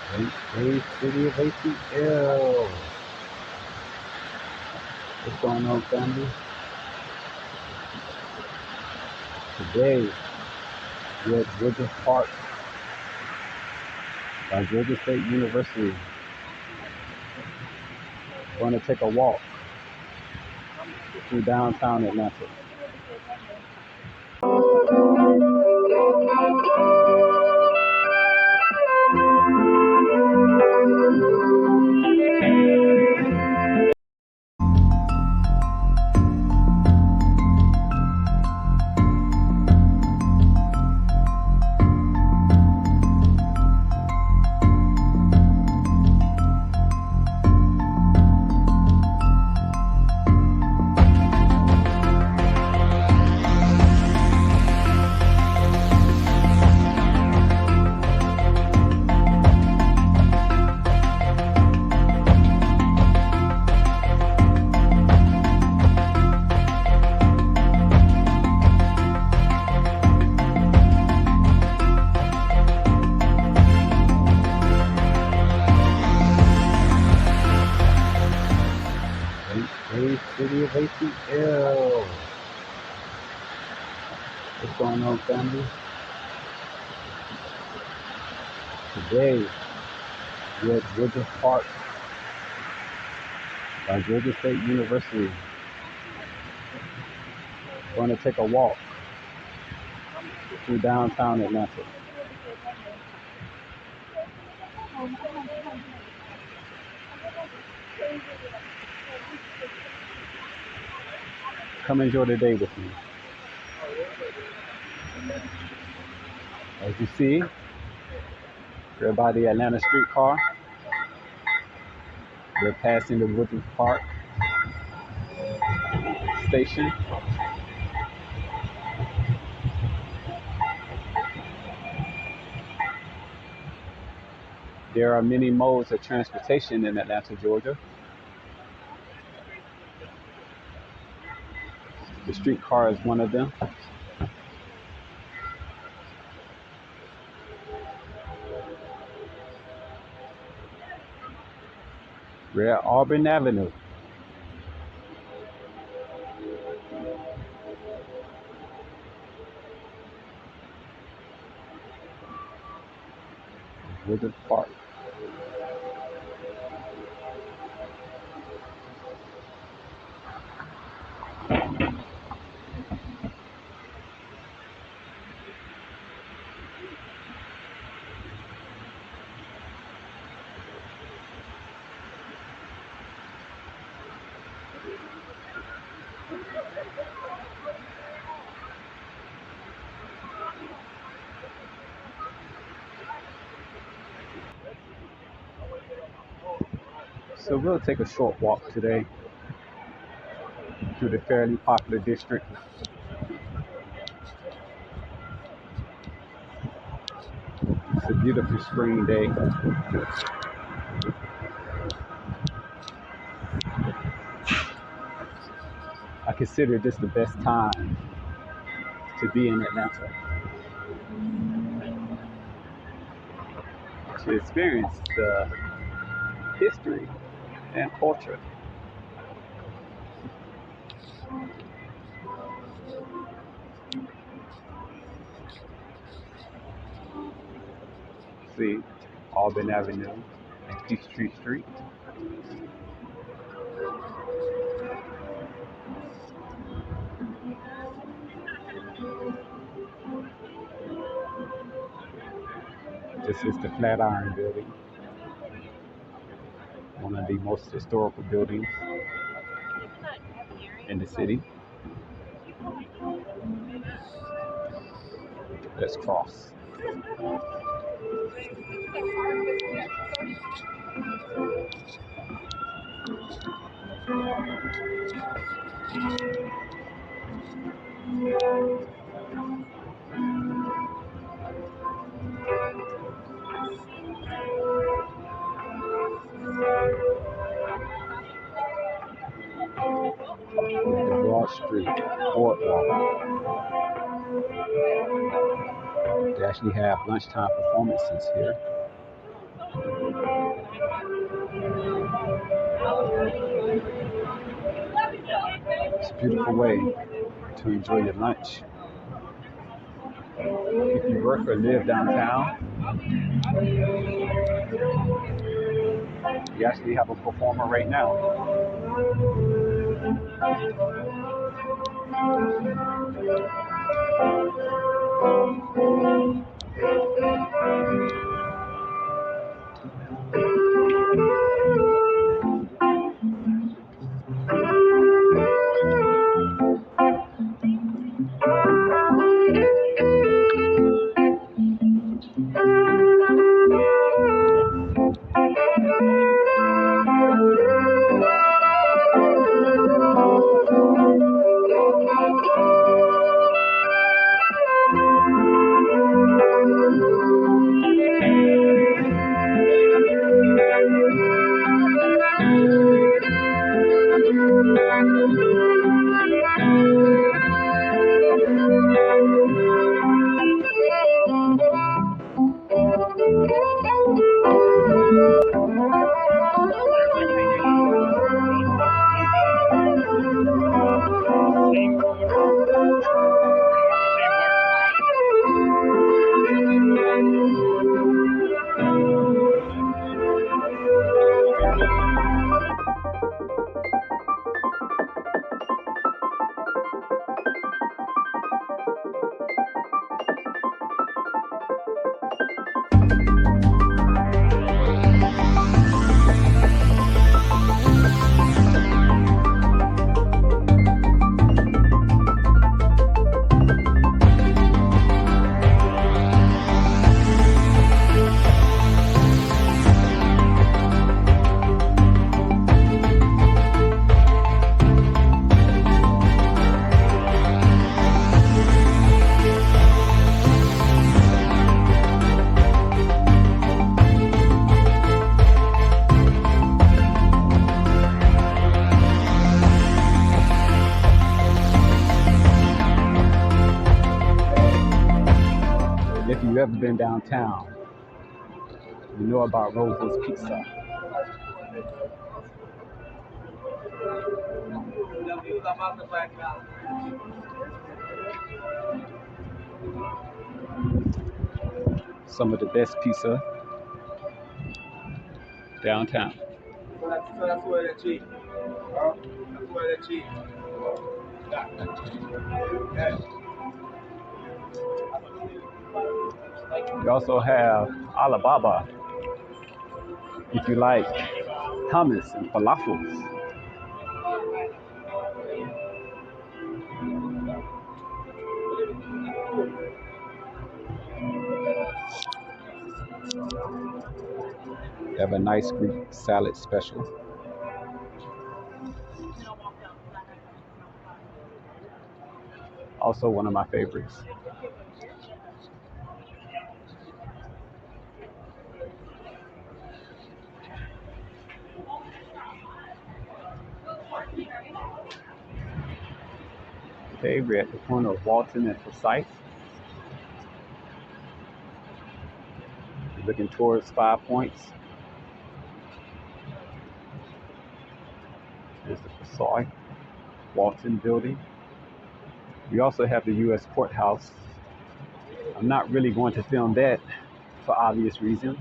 Hey, city of ATL. What's going on, family? Today, we're at Georgia Park by Georgia State University. Going to take a walk through downtown Atlanta. Hey, city of ATL. What's going on, family? Today, we're at Georgia Park by Georgia State University. Going to take a walk through downtown Atlanta. Come enjoy the day with me. As you see, we're by the Atlanta streetcar. We're passing the Woodruff Park station. There are many modes of transportation in Atlanta, Georgia. The streetcar is one of them. We're at Auburn Avenue. Woodruff Park. So we'll take a short walk today through the Fairlie Poplar District. It's a beautiful spring day. I consider this the best time to be in Atlanta, to experience the history and culture. See Auburn Avenue and Peachtree Street. This is the Flatiron Building, one of the most historical buildings in the city. Let's cross. The Broad Street Boardwalk. They actually have lunchtime performances here. It's a beautiful way to enjoy your lunch. If you work or live downtown, we actually have a performer right now. If you've ever been downtown, you know about Rose's Pizza. Some of the best pizza downtown. We also have Alibaba if you like hummus and falafels. They have a nice Greek salad special. Also one of my favorites. Okay, we're at the corner of Walton and Forsyth. We're looking towards 5 Points. There's the Forsyth Walton building. We also have the U.S. Courthouse. I'm not really going to film that for obvious reasons.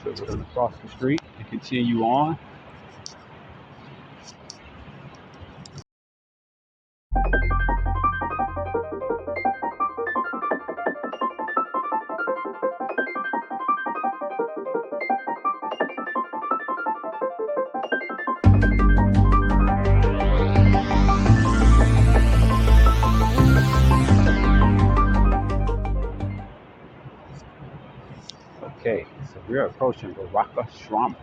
So we're going to cross the street and continue on. Okay, so we're approaching Baraka Shrama,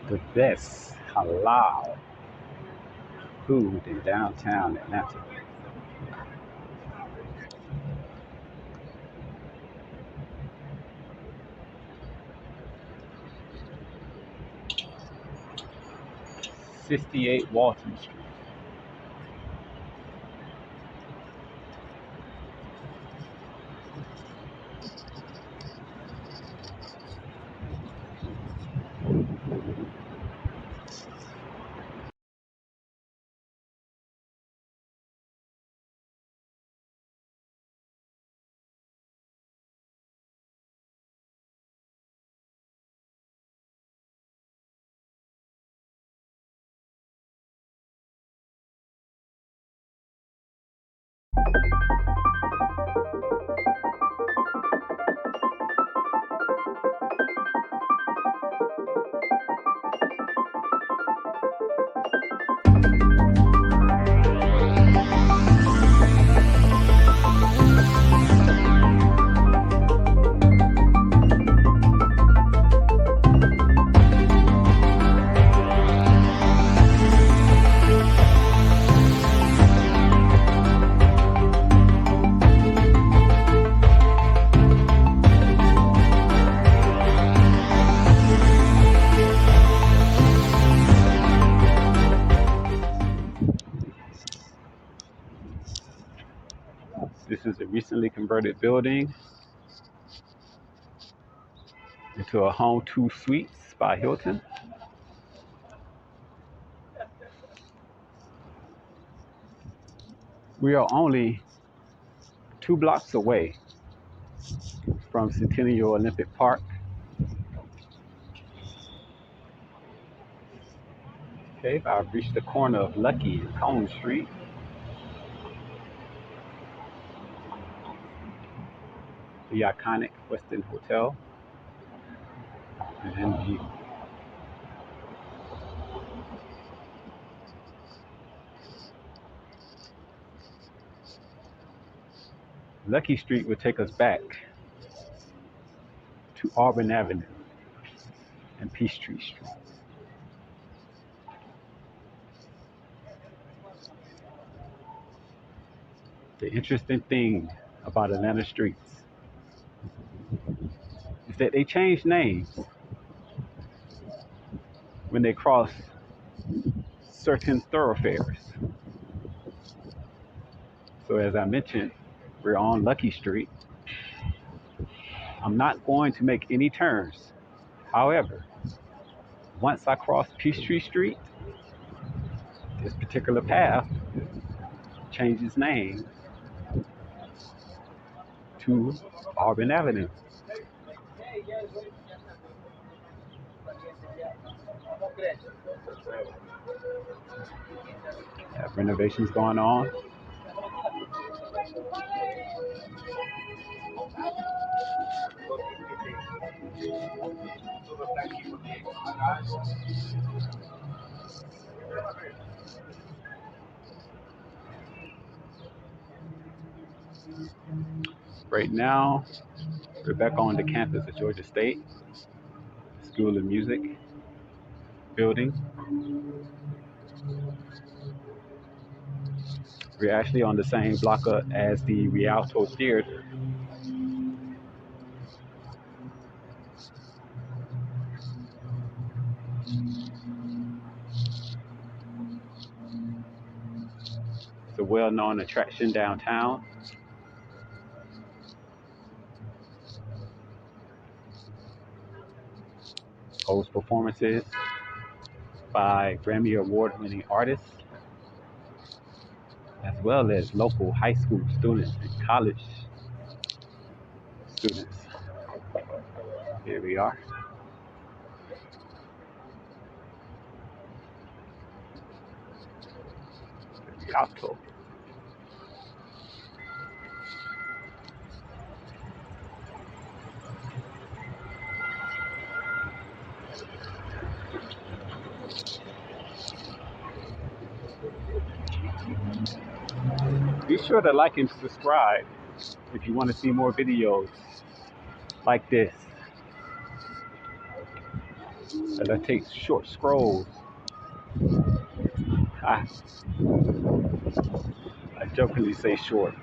the best halal food in downtown Atlanta. '68 Walton Street. This is a recently converted building into a home 2 suites by Hilton. We are only 2 blocks away from Centennial Olympic Park. Okay, I've reached the corner of Lucky and Cone Street. The iconic Westin Hotel. And then the Lucky Street would take us back to Auburn Avenue and Peachtree Street. The interesting thing about Atlanta streets is that they change names when they cross certain thoroughfares. So as I mentioned, we're on Lucky Street. I'm not going to make any turns. However, once I cross Peachtree Street, this particular path changes name to Auburn Avenue. Have renovations going on. Right now, we're back on the campus of Georgia State School of Music building. We're actually on the same block as the Rialto Theater. It's a well-known attraction downtown. Hosts performances by Grammy Award-winning artists, as well as local high school students and college students. Here we are. Rialto. Be sure to like and subscribe if you want to see more videos like this. As I take short scrolls, I jokingly say short.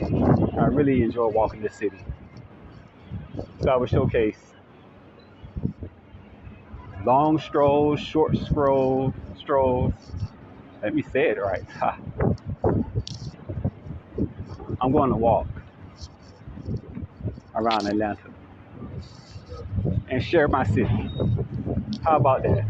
I really enjoy walking the city. So I would showcase long strolls, short strolls. Let me say it right. I'm going to walk around Atlanta and share my city. How about that?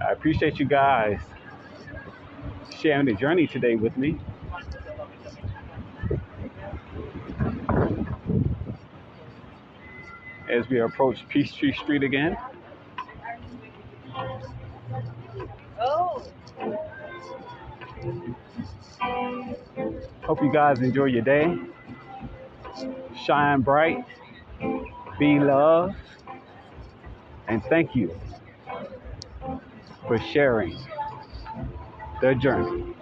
I appreciate you guys sharing the journey today with me. As we approach Peachtree Street again. Hope you guys enjoy your day. Shine bright, be loved, and thank you for sharing the journey.